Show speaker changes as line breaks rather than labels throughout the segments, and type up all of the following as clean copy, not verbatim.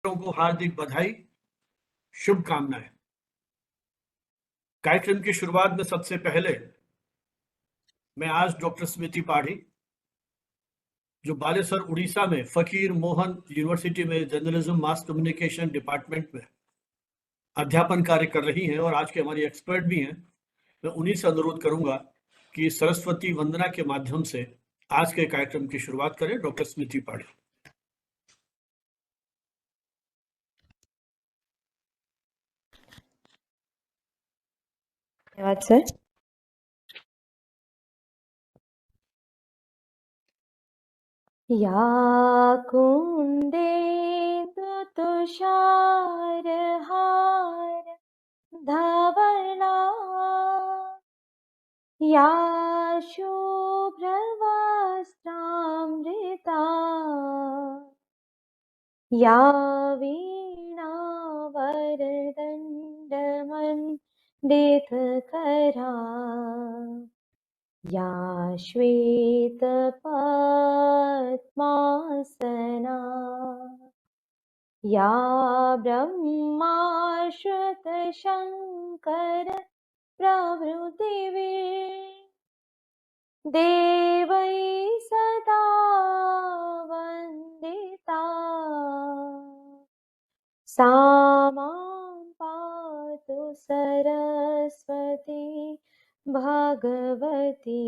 को हार्दिक बधाई, शुभकामनाएं। कार्यक्रम की शुरुआत में सबसे पहले मैं आज डॉक्टर स्मृति पाढ़ी, जो बालेश्वर उड़ीसा में फकीर मोहन यूनिवर्सिटी में जर्नलिज्म मास कम्युनिकेशन डिपार्टमेंट में अध्यापन कार्य कर रही हैं और आज के हमारी एक्सपर्ट भी हैं, मैं उन्हीं से अनुरोध करूंगा कि सरस्वती वंदना के माध्यम से आज के कार्यक्रम की शुरुआत करें। डॉक्टर स्मृति पाढ़ी।
धन्यवाद सर। या कुन्देन्दु तुषारहार धवला या शुभ्रवस्त्रामृता या वीणावरदण्डमण्डितकरा या श्वेतपद्मासना या ब्रह्माश्रितशङ्कर प्रभृतिभिः देवैः सदा वन्दिता सा मां पातु सरस्वती भगवती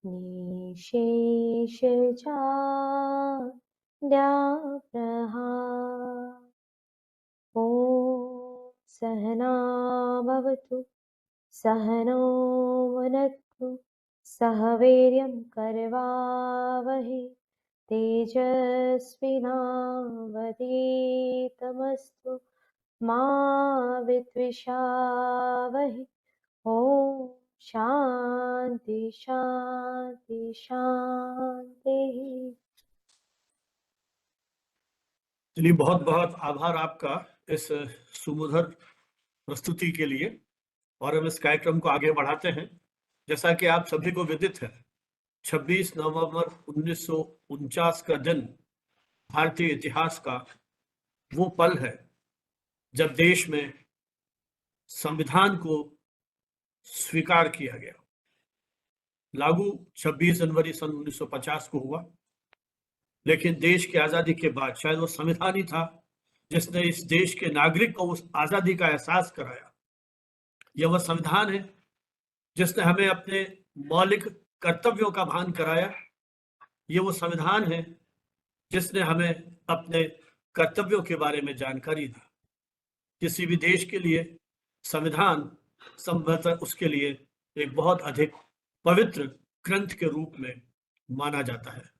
निःशेषजाड्यापहा। ॐ सहना भवतु सहनो भुनक्तु सह वीर्यं करवावहै तेजस्विनावधीतमस्तु मा विद्विषावहै। ॐ शांति शांति शांति।
चलिए, बहुत बहुत आभार आपका इस सुमधुर प्रस्तुति के लिए और हम इस कार्यक्रम को आगे बढ़ाते हैं। जैसा कि आप सभी को विदित है, 26 नवंबर 1949 का दिन भारतीय इतिहास का वो पल है जब देश में संविधान को स्वीकार किया गया। लागू 26 जनवरी सन 1950 को हुआ, लेकिन देश की आजादी के बाद शायद वो संविधान ही था जिसने इस देश के नागरिक को उस आजादी का एहसास कराया। यह वह संविधान है जिसने हमें अपने मौलिक कर्तव्यों का भान कराया। ये वो संविधान है जिसने हमें अपने कर्तव्यों के बारे में जानकारी दी। किसी भी देश के लिए संविधान संभवतः उसके लिए एक बहुत अधिक पवित्र ग्रंथ के रूप में माना जाता है।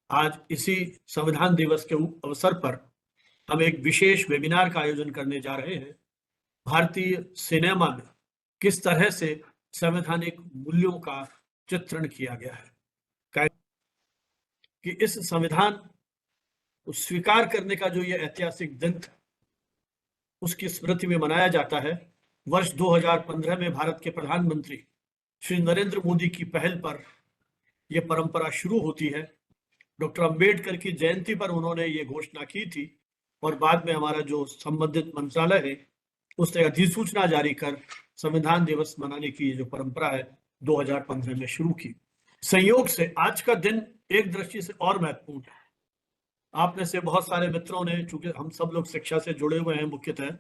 आज इसी संविधान दिवस के अवसर पर हम एक विशेष वेबिनार का आयोजन करने जा रहे हैं। भारतीय सिनेमा में किस तरह से संवैधानिक मूल्यों का चित्रण किया गया है, कि इस संविधान को स्वीकार करने का जो ये ऐतिहासिक दिन था, उसकी स्मृति में मनाया जाता है। वर्ष 2015 में भारत के प्रधानमंत्री श्री नरेंद्र मोदी की पहल पर यह परंपरा शुरू होती है। डॉक्टर अंबेडकर की जयंती पर उन्होंने ये घोषणा की थी और बाद में हमारा जो संबंधित मंत्रालय है उसने अधिसूचना जारी कर संविधान दिवस मनाने की जो परंपरा है 2015 में शुरू की। संयोग से आज का दिन एक दृष्टि से और महत्वपूर्ण है। आप में से बहुत सारे मित्रों ने, चूंकि हम सब लोग शिक्षा से जुड़े हुए हैं, मुख्यतः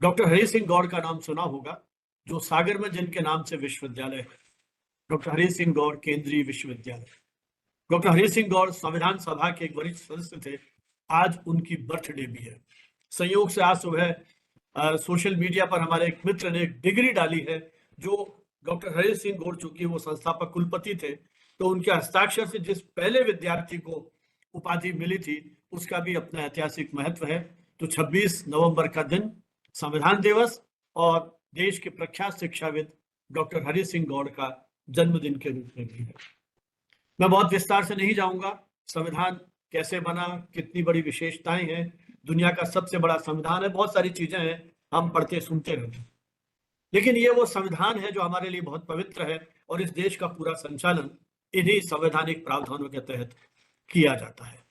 डॉक्टर हरि सिंह गौड़ का नाम सुना होगा, जो सागर में जिनके नाम से विश्वविद्यालय है, डॉक्टर हरि सिंह गौड़ केंद्रीय विश्वविद्यालय। डॉक्टर हरि सिंह गौड़ संविधान सभा के एक वरिष्ठ सदस्य थे। आज उनकी बर्थडे भी है। संयोग से आज सुबह सोशल मीडिया पर हमारे एक मित्र ने एक डिग्री डाली है, जो डॉक्टर हरि सिंह गौड़, चूंकि वो संस्थापक कुलपति थे, तो उनके हस्ताक्षर से जिस पहले विद्यार्थी को उपाधि मिली थी उसका भी अपना ऐतिहासिक महत्व है। तो 26 नवंबर का दिन संविधान दिवस और देश के प्रख्यात शिक्षाविद डॉक्टर हरि सिंह गौड़ का जन्मदिन के रूप में भी है। मैं बहुत विस्तार से नहीं जाऊंगा, संविधान कैसे बना, कितनी बड़ी विशेषताएं हैं, दुनिया का सबसे बड़ा संविधान है, बहुत सारी चीजें हैं, हम पढ़ते सुनते रहते हैं। लेकिन ये वो संविधान है जो हमारे लिए बहुत पवित्र है और इस देश का पूरा संचालन इन्हीं संवैधानिक प्रावधानों के तहत किया जाता है।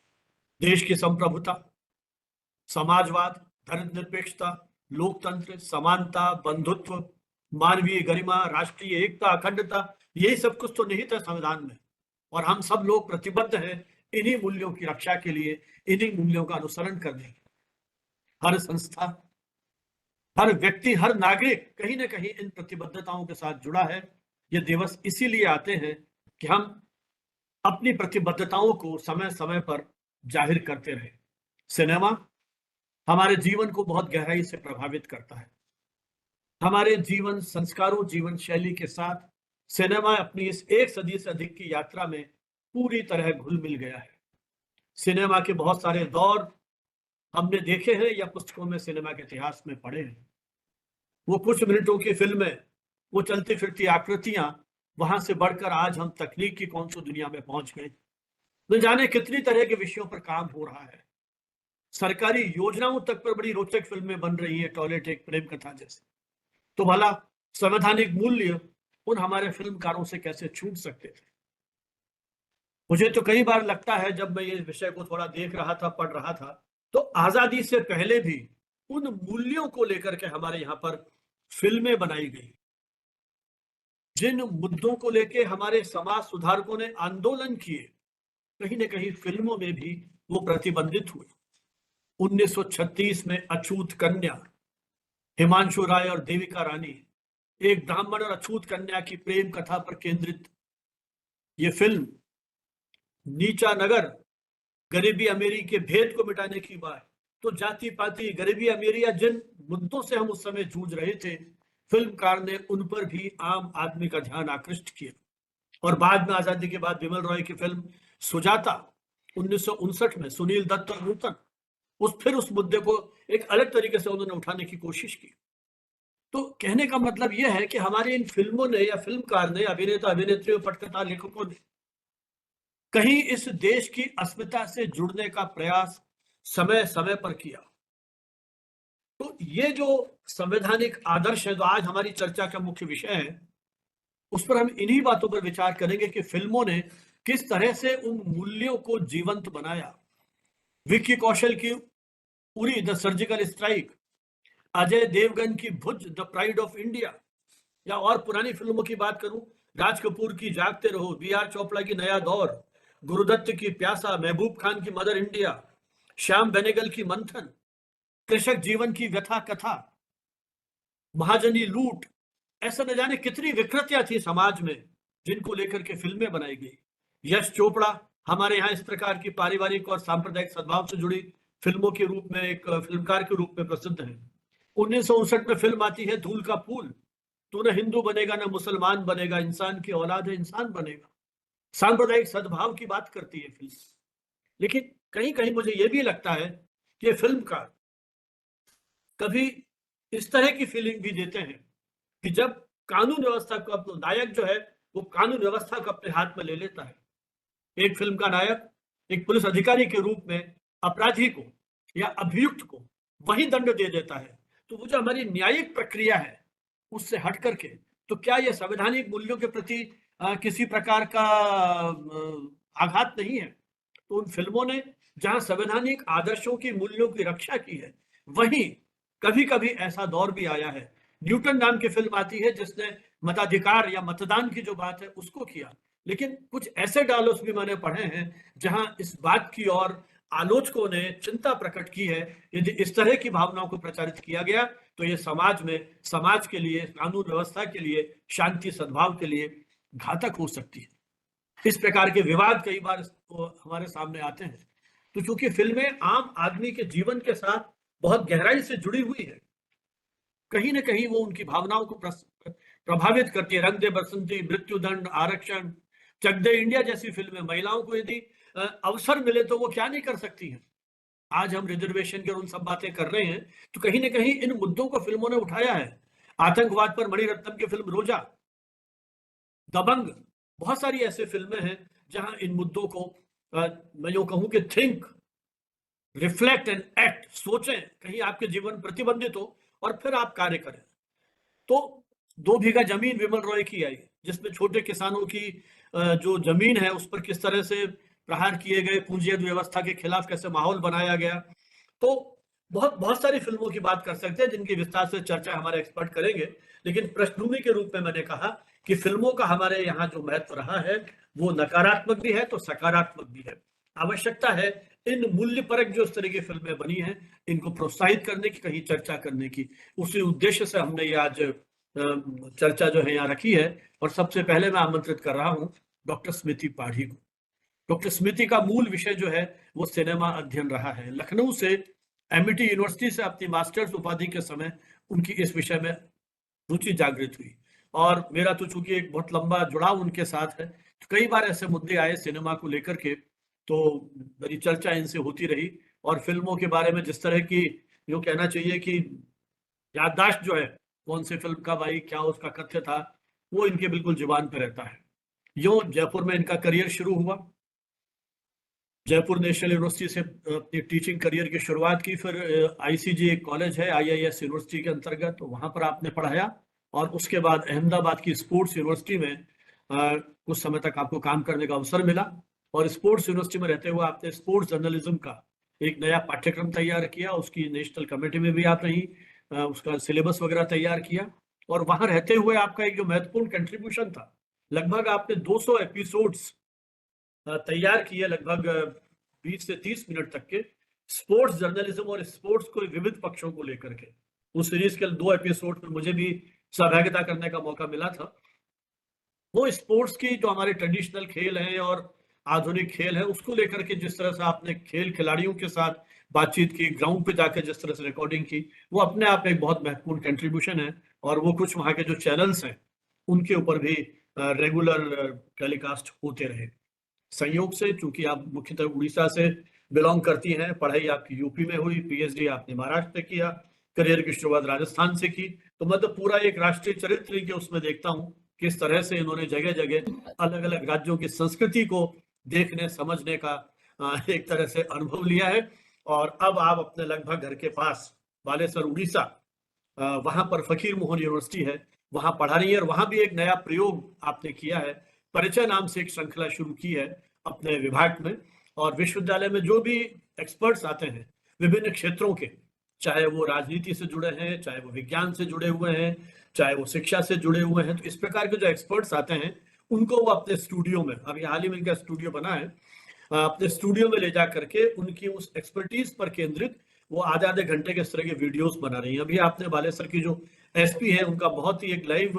देश की संप्रभुता, समाजवाद, धर्मनिरपेक्षता, लोकतंत्र, समानता, बंधुत्व, मानवीय गरिमा, राष्ट्रीय एकता, अखंडता, यही सब कुछ तो निहित है संविधान में। और हम सब लोग प्रतिबद्ध हैं इन्हीं मूल्यों की रक्षा के लिए, इन्हीं मूल्यों का अनुसरण करने के लिए। हर संस्था, हर व्यक्ति, हर नागरिक कहीं ना कहीं इन प्रतिबद्धताओं के साथ जुड़ा है। ये दिवस इसीलिए आते हैं कि हम अपनी प्रतिबद्धताओं को समय समय पर जाहिर करते रहे। सिनेमा हमारे जीवन को बहुत गहराई से प्रभावित करता है। हमारे जीवन संस्कारों, जीवन शैली के साथ सिनेमा अपनी इस 1 सदी से अधिक की यात्रा में पूरी तरह घुल मिल गया है। सिनेमा के बहुत सारे दौर हमने देखे हैं या पुस्तकों में सिनेमा के इतिहास में पढ़े हैं। वो कुछ मिनटों की फिल्में, वो चलती फिरती आकृतियां, वहां से बढ़कर आज हम तकनीक की कौन सी दुनिया में पहुंच गए। न जाने कितनी तरह के विषयों पर काम हो रहा है। सरकारी योजनाओं तक पर बड़ी रोचक फिल्में बन रही है, टॉयलेट एक प्रेम कथा जैसे। तो भला संवैधानिक मूल्य उन हमारे फिल्मकारों से कैसे छूट सकते थे। मुझे तो कई बार लगता है, जब मैं ये विषय को थोड़ा देख रहा था, पढ़ रहा था, तो आजादी से पहले भी उन मूल्यों को लेकर के हमारे यहाँ पर फिल्में बनाई गई। जिन मुद्दों को लेके हमारे समाज सुधारकों ने आंदोलन किए, कहीं ना कहीं फिल्मों में भी वो प्रतिबंधित हुए। 1936 में अछूत कन्या, हिमांशु राय और देविका रानी, एक ब्राह्मण और अछूत कन्या की प्रेम कथा पर केंद्रित ये फिल्म नीचा नगर, गरीबी अमीरी के भेद को मिटाने की बात। तो जाति पाति, गरीबी अमीरी या जिन मुद्दों से हम उस समय जूझ रहे थे, फिल्मकार ने उन पर भी आम आदमी का ध्यान आकृष्ट किया। और बाद में आजादी के बाद विमल रॉय की फिल्म सुजाता 1959 में सुनील दत्त और नूतन फिर उस मुद्दे को एक अलग तरीके से उन्होंने उठाने की कोशिश की। तो कहने का मतलब यह है कि हमारी इन फिल्मों ने या फिल्मकार ने, अभिनेता अभिनेत्रियों, पटकथा लेखकों ने कहीं इस देश की अस्मिता से जुड़ने का प्रयास समय समय पर किया। तो ये जो संवैधानिक आदर्श है, जो आज हमारी चर्चा का मुख्य विषय है, उस पर हम इन्हीं बातों पर विचार करेंगे कि फिल्मों ने किस तरह से उन मूल्यों को जीवंत बनाया। विक्की कौशल की Uri, the surgical strike, Ajay Devgn की Bhuj, the pride of India, या और पुरानी फिल्मों की बात करूं, राज कपूर की जागते रहो, बी.आर. चोपड़ा की नया दौर, गुरुदत्त की प्यासा, महबूब खान की मदर इंडिया, श्याम बेनेगल की मंथन, कृषक जीवन की व्यथा कथा, महाजनी लूट, ऐसा न जाने कितनी विकृतियां थी समाज में जिनको लेकर के फिल्में बनाई गई। यश चोपड़ा हमारे यहाँ इस प्रकार की पारिवारिक और सांप्रदायिक सद्भाव से जुड़ी फिल्मों के रूप में, एक फिल्मकार के रूप में प्रसिद्ध है। 1959 में फिल्म आती है धूल का फूल, तू न हिंदू बनेगा न मुसलमान बनेगा, इंसान की औलाद है इंसान बनेगा। सांप्रदायिक सद्भाव की बात करती है फिल्म। लेकिन कहीं कहीं मुझे यह भी लगता है कि फिल्मकार कभी इस तरह की फीलिंग भी देते हैं कि जब कानून व्यवस्था को, अपना नायक जो है वो कानून व्यवस्था को अपने हाथ में ले लेता है। एक फिल्म का नायक एक पुलिस अधिकारी के रूप में अपराधी को या अभियुक्त को वही दंड दे देता है। तो वो जो हमारी न्यायिक प्रक्रिया है उससे हट करके, तो क्या यह संवैधानिक मूल्यों के प्रति किसी प्रकार का आघात नहीं है? तो उन फिल्मों ने जहां संवैधानिक आदर्शों की, मूल्यों की रक्षा की है, वहीं कभी कभी ऐसा दौर भी आया है। न्यूटन नाम की फिल्म आती है जिसने मताधिकार या मतदान की जो बात है उसको किया। लेकिन कुछ ऐसे डायलॉग्स भी मैंने पढ़े हैं जहां इस बात की और आलोचकों ने चिंता प्रकट की है, यदि इस तरह की भावनाओं को प्रचारित किया गया तो ये समाज में, समाज के लिए, कानून व्यवस्था के लिए, शांति सद्भाव के लिए घातक हो सकती है। इस प्रकार के विवाद कई बार हमारे सामने आते हैं। तो चूंकि फिल्में आम आदमी के जीवन के साथ बहुत गहराई से जुड़ी हुई है, कहीं ना कहीं वो उनकी भावनाओं को प्रभावित करती है। रंग दे बसंती, मृत्युदंड, आरक्षण, चक दे इंडिया जैसी फिल्में महिलाओं को यदि अवसर मिले तो वो क्या नहीं कर सकती हैं। आज हम रिजर्वेशन की और उन सब बातें कर रहे हैं, तो कहीं ना कहीं इन मुद्दों को फिल्मों ने उठाया है। आतंकवाद पर मणिरत्नम की फिल्म रोजा, दबंग, बहुत सारी ऐसी फिल्में हैं जहां इन मुद्दों को मैं यूं कहूं कि थिंक, रिफ्लेक्ट एंड एक्ट, सोचें, कहीं आपके जीवन प्रतिबंधित हो और फिर आप कार्य करें। तो 2 बीघा जमीन विमल रॉय की आई, जिसमें छोटे किसानों की जो जमीन है उस पर किस तरह से प्रहार किए गए, पूंजीगत व्यवस्था के खिलाफ कैसे माहौल बनाया गया। तो बहुत बहुत सारी फ़िल्मों की बात कर सकते हैं जिनकी विस्तार से चर्चा हमारे एक्सपर्ट करेंगे। लेकिन पृष्ठभूमि के रूप में मैंने कहा कि फ़िल्मों का हमारे यहाँ जो महत्व रहा है, वो नकारात्मक भी है तो सकारात्मक भी है। आवश्यकता है इन मूल्यपरक जो इस तरह की फ़िल्में बनी हैं, इनको प्रोत्साहित करने की, कहीं चर्चा करने की। उसी उद्देश्य से हमने ये आज चर्चा जो है यहाँ रखी है और सबसे पहले मैं आमंत्रित कर रहा हूँ डॉक्टर स्मृति पाढ़ी को। डॉक्टर स्मृति का मूल विषय जो है वो सिनेमा अध्ययन रहा है। लखनऊ से एमईटी यूनिवर्सिटी से अपनी मास्टर्स उपाधि के समय उनकी इस विषय में रुचि जागृत हुई और मेरा तो चूंकि एक बहुत लंबा जुड़ाव उनके साथ है, तो कई बार ऐसे मुद्दे आए सिनेमा को लेकर के, तो मेरी चर्चा इनसे होती रही और फिल्मों के बारे में जिस तरह की यूँ कहना चाहिए कि याददाश्त जो है, कौन सी फिल्म कब आई, क्या उसका कथ्य था, वो इनके बिल्कुल ज़ुबान पे रहता है। यूँ जयपुर में इनका करियर शुरू हुआ। जयपुर नेशनल यूनिवर्सिटी से अपनी टीचिंग करियर की शुरुआत की, फिर आईसीजी एक कॉलेज है आईआईएस यूनिवर्सिटी के अंतर्गत, तो वहाँ पर आपने पढ़ाया और उसके बाद अहमदाबाद की स्पोर्ट्स यूनिवर्सिटी में कुछ समय तक आपको काम करने का अवसर मिला और स्पोर्ट्स यूनिवर्सिटी में रहते हुए आपने स्पोर्ट्स जर्नलिज्म का एक नया पाठ्यक्रम तैयार किया, उसकी नेशनल कमेटी में भी आप रही, उसका सिलेबस वगैरह तैयार किया और वहाँ रहते हुए आपका एक जो महत्वपूर्ण कंट्रीब्यूशन था, लगभग आपने 200 एपिसोड्स तैयार किए, लगभग 20 से 30 मिनट तक के स्पोर्ट्स जर्नलिज्म और स्पोर्ट्स को विविध पक्षों को लेकर के। उस सीरीज के 2 एपिसोड में मुझे भी सहभागिता करने का मौका मिला था। वो स्पोर्ट्स की जो हमारे ट्रेडिशनल खेल हैं और आधुनिक खेल है, उसको लेकर के जिस तरह से आपने खेल खिलाड़ियों के साथ बातचीत की, ग्राउंड पे जाके जिस तरह से रिकॉर्डिंग की, वो अपने आप में एक बहुत महत्वपूर्ण कंट्रीब्यूशन है और वो कुछ वहाँ के जो चैनल्स हैं, उनके ऊपर भी रेगुलर टेलीकास्ट होते रहे। संयोग से चूंकि आप मुख्यतः उड़ीसा से बिलोंग करती हैं, पढ़ाई आपकी यूपी में हुई, पीएचडी आपने महाराष्ट्र में किया, करियर की शुरुआत राजस्थान से की, तो मैं तो पूरा एक राष्ट्रीय चरित्र के उसमें देखता हूँ किस तरह से इन्होंने जगह जगह अलग अलग राज्यों की संस्कृति को देखने समझने का एक तरह से अनुभव लिया है और अब आप अपने लगभग घर के पास बालेश्वर उड़ीसा, वहाँ पर फकीर मोहन यूनिवर्सिटी है, वहाँ पढ़ा रही है और वहाँ भी एक नया प्रयोग आपने किया है। परिचय नाम से एक श्रृंखला शुरू की है अपने विभाग में और विश्वविद्यालय में जो भी एक्सपर्ट्स आते हैं विभिन्न क्षेत्रों के, चाहे वो राजनीति से जुड़े हैं, चाहे वो विज्ञान से जुड़े हुए हैं, चाहे वो शिक्षा से जुड़े हुए हैं, तो इस प्रकार के जो एक्सपर्ट्स आते हैं उनको वो अपने स्टूडियो में, अभी हाल ही में इनका स्टूडियो बना है, अपने स्टूडियो में ले जा करके उनकी उस एक्सपर्टीज पर केंद्रित वो आधे आधे घंटे के इस तरह के वीडियोस बना रही हैं। अभी आपने बालेश्वर की जो एसपी है उनका बहुत ही एक लाइव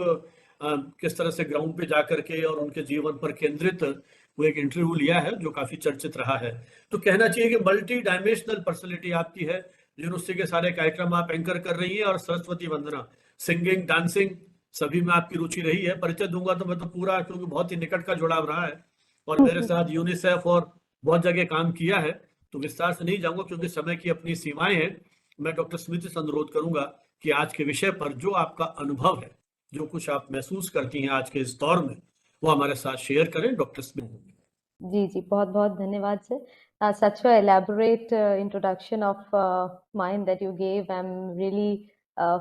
किस तरह से ग्राउंड पे जा करके और उनके जीवन पर केंद्रित वो एक इंटरव्यू लिया है जो काफी चर्चित रहा है। तो कहना चाहिए कि मल्टी डायमेंशनल पर्सनैलिटी आपकी है, यूनिवर्सिटी के सारे कार्यक्रम आप एंकर कर रही हैं और सरस्वती वंदना, सिंगिंग, डांसिंग सभी में आपकी रुचि रही है। परिचय दूंगा तो मैं तो पूरा, क्योंकि बहुत ही निकट का जुड़ाव रहा है और मेरे साथ यूनिसेफ और बहुत जगह काम किया है, तो विस्तार से नहीं जाऊंगा क्योंकि समय की अपनी सीमाएं हैं। मैं डॉक्टर स्मृति से अनुरोध करूंगा कि आज के विषय पर जो आपका अनुभव है, जो कुछ आप महसूस करती हैं आज के इस दौर में, वो हमारे साथ शेयर करें। डॉक्टर स्मृति।
जी, जी, बहुत-बहुत धन्यवाद sir. Such a elaborate introduction of mine that you gave. I'm really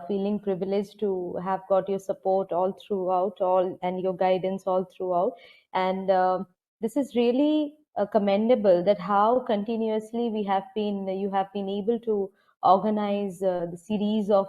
feeling privileged to have got your support all throughout, all and your guidance all throughout. And this is really commendable that how continuously you have been able to organize the series of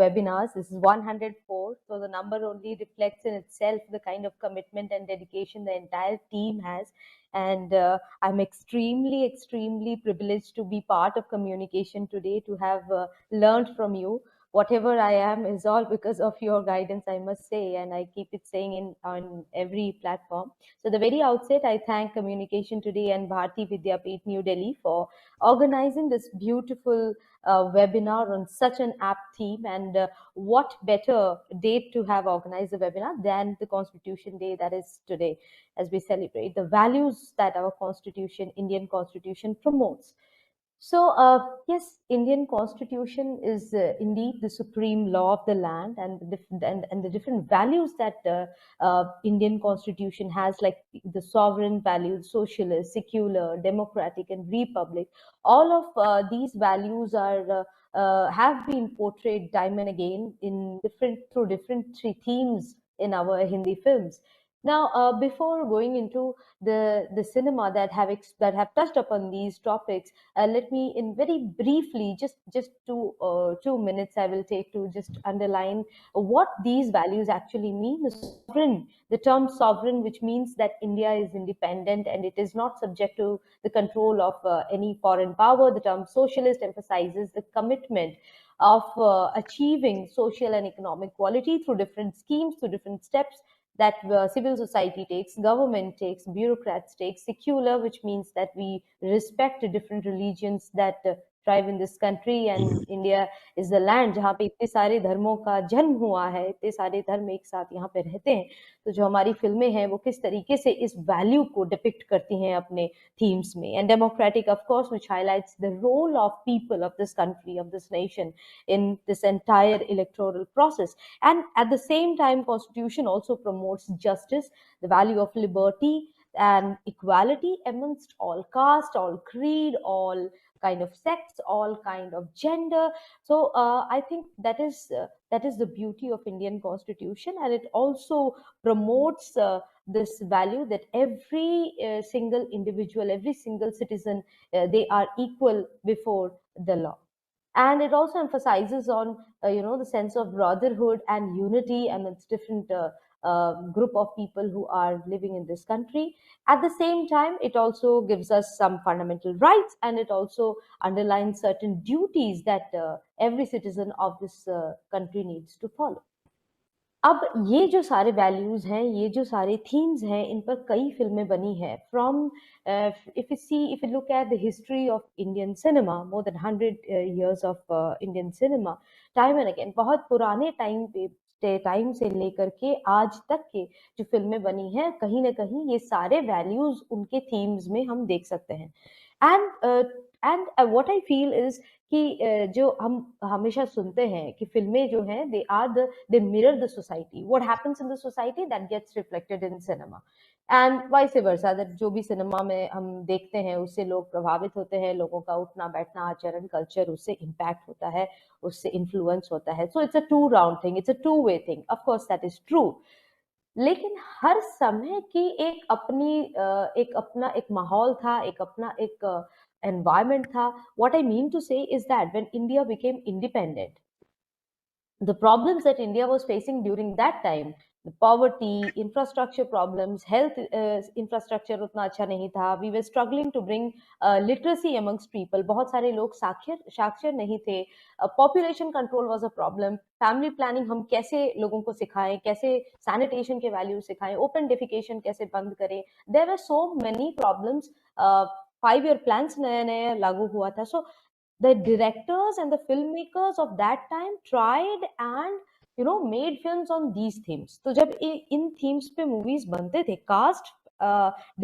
webinars. This is 104, so the number only reflects in itself the kind of commitment and dedication the entire team has. And I'm extremely privileged to be part of communication today, to have learned from you. Whatever I am is all because of your guidance, I must say, and I keep it saying on every platform. So the very outset, I thank Communication Today and Bharati Vidyapeeth New Delhi for organizing this beautiful webinar on such an apt theme. And what better date to have organized a webinar than the Constitution Day, that is today, as we celebrate the values that our Constitution, Indian Constitution, promotes. So, yes, Indian Constitution is indeed the supreme law of the land, and the different values that Indian Constitution has, like the sovereign values, socialist, secular, democratic, and republic. All of these values are have been portrayed time and again in through different themes in our Hindi films. Now, before going into the cinema that have touched upon these topics, let me, in very briefly, just 2 minutes, I will take to just underline what these values actually mean. The term sovereign, which means that India is independent and it is not subject to the control of any foreign power. The term socialist emphasizes the commitment of achieving social and economic equality through different schemes, through different steps that civil society takes, government takes, bureaucrats take. Secular, which means that we respect different religions that thrive in this country, and India is the land जहाँ पे इतने सारे धर्मों का जन्म हुआ है, इतने सारे धर्म एक साथ यहाँ पे रहते हैं. तो जो हमारी फिल्में हैं वो किस तरीके से इस वैल्यू को डिपिक्ट करती हैं अपने themes में. And democratic, of course, which highlights the role of people of this country, of this nation, in this entire electoral process. And at the same time, Constitution also promotes justice, the value of liberty and equality amongst all caste, all creed, all kind of sects, all kind of gender. So I think that is the beauty of Indian Constitution, and it also promotes this value that every single individual, every single citizen, they are equal before the law. And it also emphasizes on the sense of brotherhood and unity amidst different group of people who are living in this country. At the same time, it also gives us some fundamental rights, and it also underlines certain duties that every citizen of this country needs to follow. अब ये जो सारे values हैं, ये जो सारे themes हैं, इन पर कई फिल्में बनी हैं. From if you look at the history of Indian cinema, more than 100 years of Indian cinema, time and again, बहुत पुराने टाइम से लेकर के आज तक के जो फिल्में बनी हैं, कहीं ना कहीं ये सारे वैल्यूज उनके थीम्स में हम देख सकते हैं. And what I feel is कि जो हम हमेशा सुनते हैं कि फिल्में जो हैं, they mirror the society. What happens in the society, that gets reflected in cinema. And vice versa, that जो भी सिनेमा में हम देखते हैं उससे लोग प्रभावित होते हैं, लोगों का उठना बैठना, आचरण, कल्चर उससे इम्पैक्ट होता है, उससे इन्फ्लुएंस होता है. So it's a two round thing, it's a two way thing. Of course that is true. लेकिन हर समय की एक अपना एक माहौल था, एक अपना एक environment tha. What I mean to say is that when India became independent, the problems that India was facing during that time, the poverty, infrastructure problems, health infrastructure उतना अच्छा नहीं था. We were struggling to bring literacy amongst people. बहुत सारे लोग साक्षर नहीं थे. Population control was a problem. Family planning हम कैसे लोगों को सिखाएं, कैसे sanitation के value सिखाएं, open defecation कैसे बंद करें. There were so many problems. 5-year plans नया नया लागू हुआ था. So the directors and the filmmakers of that time tried and made films on these themes. तो जब इन themes पे movies बनते थे, caste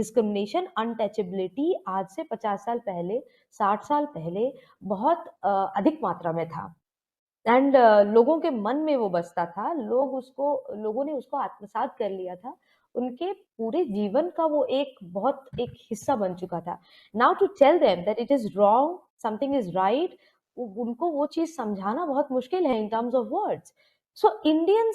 discrimination, untouchability आज से 50 साल पहले, 60 साल पहले बहुत अधिक मात्रा में था. एंड लोगों के मन में वो बसता था, लोगों ने उसको आत्मसात कर लिया था. उनके पूरे जीवन का वो एक हिस्सा बन चुका था. Now to tell them that it is wrong, something is right, उनको वो चीज समझाना बहुत मुश्किल है in terms of words. So Indian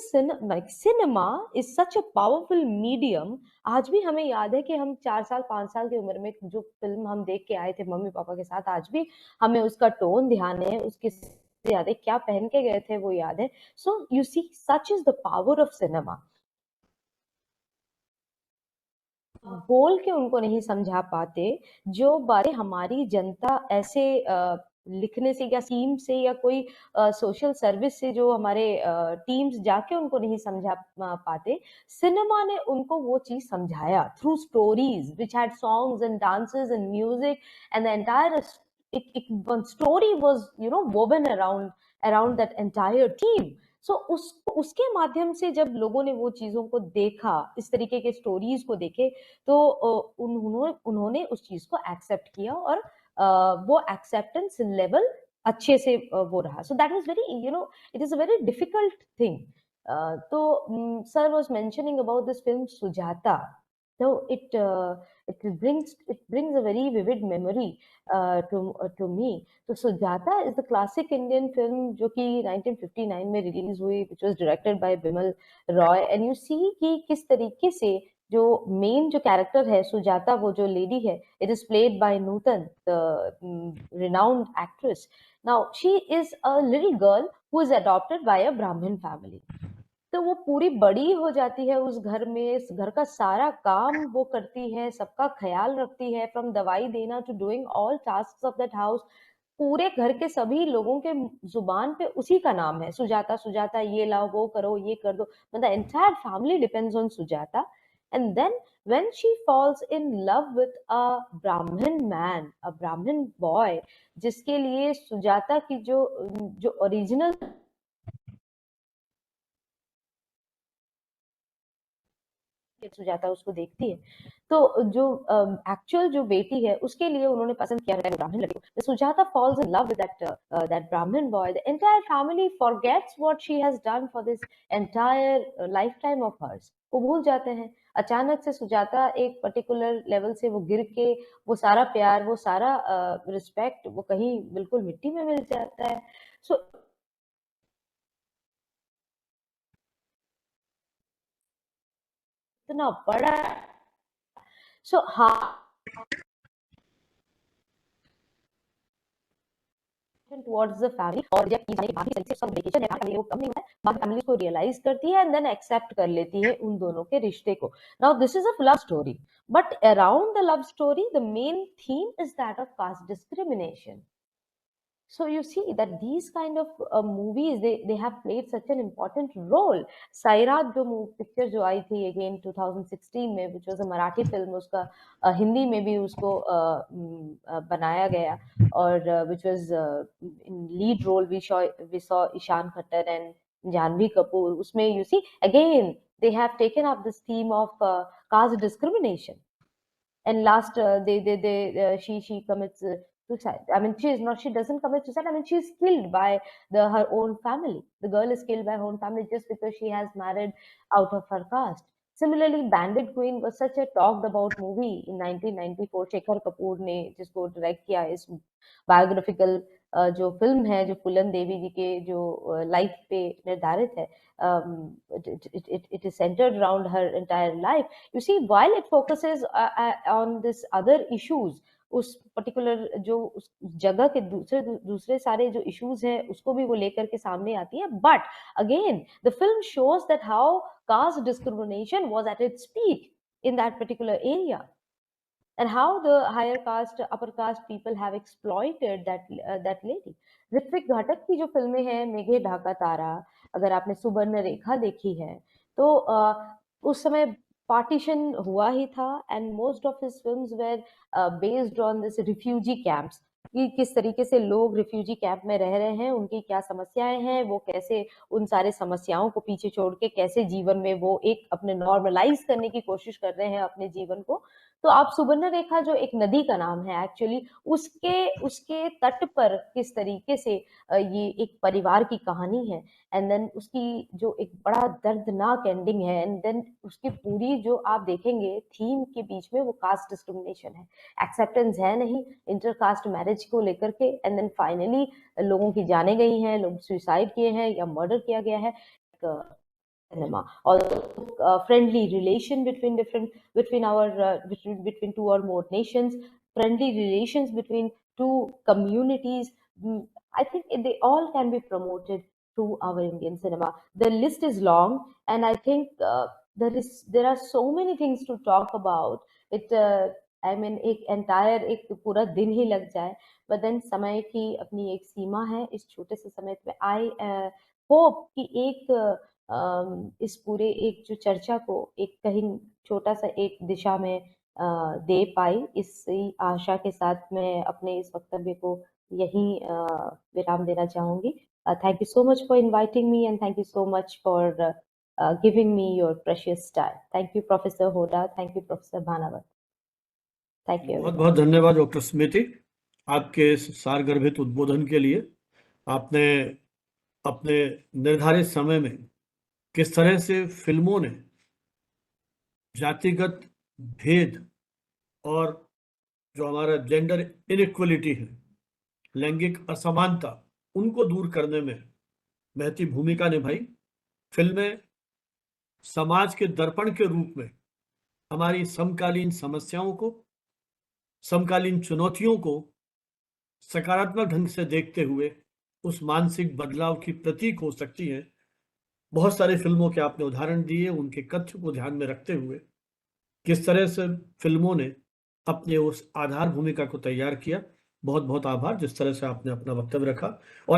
cinema is such a powerful medium. आज भी हमें याद है कि हम 4 साल 5 साल की उम्र में जो फिल्म हम देख के आए थे मम्मी पापा के साथ, आज भी हमें उसका टोन ध्यान है, उसकी याद है, क्या पहन के गए थे वो याद है. So you see, such is the power of cinema. बोल के उनको नहीं समझा पाते, जो बातें हमारी जनता ऐसे लिखने से या स्कीम से या कोई सोशल सर्विस से जो हमारे टीम्स जाके उनको नहीं समझा पाते, सिनेमा ने उनको वो चीज समझाया through stories which had songs and dances and music and the entire one story was woven around that entire team. सो उसके माध्यम से जब लोगों ने वो चीजों को देखा, इस तरीके के स्टोरीज को देखे, तो उन्होंने उस चीज को एक्सेप्ट किया और वो एक्सेप्टेंस लेवल अच्छे से वो रहा. So that was very it is a very difficult thing. तो sir was mentioning about this film Sujata. So it brings a very vivid memory to me. So Sujata is the classic Indian film जो कि 1959 में release हुई, which was directed by Bimal Roy, and you see कि किस तरीके से जो main जो कैरेक्टर है सुजाता, वो जो लेडी है, it is played by Nutan, the renowned actress. Now she is a little girl who is adopted by a Brahmin family. तो वो पूरी बड़ी हो जाती है उस घर में, इस घर का सारा काम वो करती है, सबका ख्याल रखती है, फ्रॉम दवाई देना to doing all task of that house. पूरे घर के सभी लोगों के जुबान पे उसी का नाम है, सुजाता सुजाता, ये लाओ, वो करो, ये कर दो, मतलब entire family depends on Sujata. And then when she falls in love with a Brahmin man, a Brahmin boy, जिसके लिए सुजाता की जो जो ओरिजिनल सुजाता उसको देखती है, तो जो एक्चुअल जो बेटी है उसके लिए उन्होंने पसंद किया है ब्राह्मण लड़की को। Sujata falls in love with that Brahmin boy. The entire family forgets what she has done for this entire lifetime of hers. वो भूल जाते हैं। अचानक से सुजाता एक पर्टिकुलर लेवल से वो गिर के, वो सारा प्यार, वो सारा रिस्पेक्ट, वो कहीं बिल्कुल मिट्टी में मिल जाता है। सो इतना बड़ा, सो हाँ, towards the family, और जब की बाकी तरीके से सब वेकेशन है, फैमिली को कम नहीं हुआ है, बाकी फैमिली को रियलाइज करती है एंड देन एक्सेप्ट कर लेती है उन दोनों के रिश्ते को। Now this is a love story, but around the love story the main theme is that of caste discrimination. So you see that these kind of movies, they have played such an important role. Sairat जो picture जो आई थी again 2016 में, which was a Marathi film, उसका हिंदी में भी उसको बनाया गया, और which was in lead role we saw Ishan Khattar and Janvi Kapoor. उसमें you see again they have taken up this theme of caste discrimination. And last she commits suicide. I mean, she doesn't commit suicide. I mean, she's killed by her own family. The girl is killed by her own family just because she has married out of her caste. Similarly, Bandit Queen was such a talked about movie in 1994. Shekhar Kapoor ने जिसको direct किया, इस biographical जो film है, जो फूलन देवी जी के जो life पे निर्धारित है, it is centered around her entire life. You see, while it focuses on this other issues, उस पर्टिकुलर जो उस जगह के दूसरे सारे जो इश्यूज हैं उसको भी वो लेकर के सामने आती है, but again the film shows that how caste discrimination was at its peak in that particular area, and how the higher caste upper caste people have exploited that lady. Ritwik Ghatak की जो फिल्में हैं, मेघे ढाका तारा, अगर आपने सुवर्ण रेखा देखी है, तो उस समय पार्टीशन हुआ ही था, and most of his films were based on this refugee camps, कि किस तरीके से लोग रिफ्यूजी कैंप में रह रहे हैं, उनकी क्या समस्याएं हैं, वो कैसे उन सारे समस्याओं को पीछे छोड़ के कैसे जीवन में वो एक अपने नॉर्मलाइज करने की कोशिश कर रहे हैं अपने जीवन को। तो आप सुवर्ण रेखा जो एक नदी का नाम है एक्चुअली, उसके उसके तट पर किस तरीके से ये एक परिवार की कहानी है, एंड देन उसकी जो एक बड़ा दर्दनाक एंडिंग है, एंड देन उसकी पूरी जो आप देखेंगे थीम के बीच में वो कास्ट डिस्क्रिमिनेशन है, एक्सेप्टेंस है नहीं इंटरकास्ट मैरिज को लेकर के, एंड देन फाइनली लोगों की जाने गई हैं, लोग सुसाइड किए हैं या मर्डर किया गया है। cinema, or friendly relation between our between two or more nations, friendly relations between two communities. I think they all can be promoted through our Indian cinema. The list is long, and I think there are so many things to talk about it. I mean, एक entire एक पूरा दिन ही लग जाए, but then समय की अपनी एक सीमा है इस छोटे से समय में। I hope कि एक इस पूरे एक जो चर्चा को एक कहीं छोटा सा एक दिशा में दे पाई, इसी आशा के साथ मैं अपने इस वक्तव्य को यहीं विराम देना चाहूंगी। Thank you so much for inviting me, and thank you so much for giving me your precious time. Thank you, Professor Hoda. Thank you, Professor Bhanawat. Thank you,
बहुत
everyone.
बहुत धन्यवाद डॉक्टर स्मृति, आपके इस सारगर्भित उद्बोधन के लिए। आपने अपने निर्धारित समय में किस तरह से फिल्मों ने जातिगत भेद और जो हमारा जेंडर इनइक्वलिटी है, लैंगिक असमानता, उनको दूर करने में महती भूमिका निभाई। फिल्में समाज के दर्पण के रूप में हमारी समकालीन समस्याओं को, समकालीन चुनौतियों को सकारात्मक ढंग से देखते हुए उस मानसिक बदलाव की प्रतीक हो सकती हैं। बहुत सारी फ़िल्मों के आपने उदाहरण दिए, उनके कथ्य को ध्यान में रखते हुए, किस तरह से फ़िल्मों ने अपने उस आधार भूमिका को तैयार किया। बहुत-बहुत आभार जिस तरह से आपने अपना वक्तव्य रखा और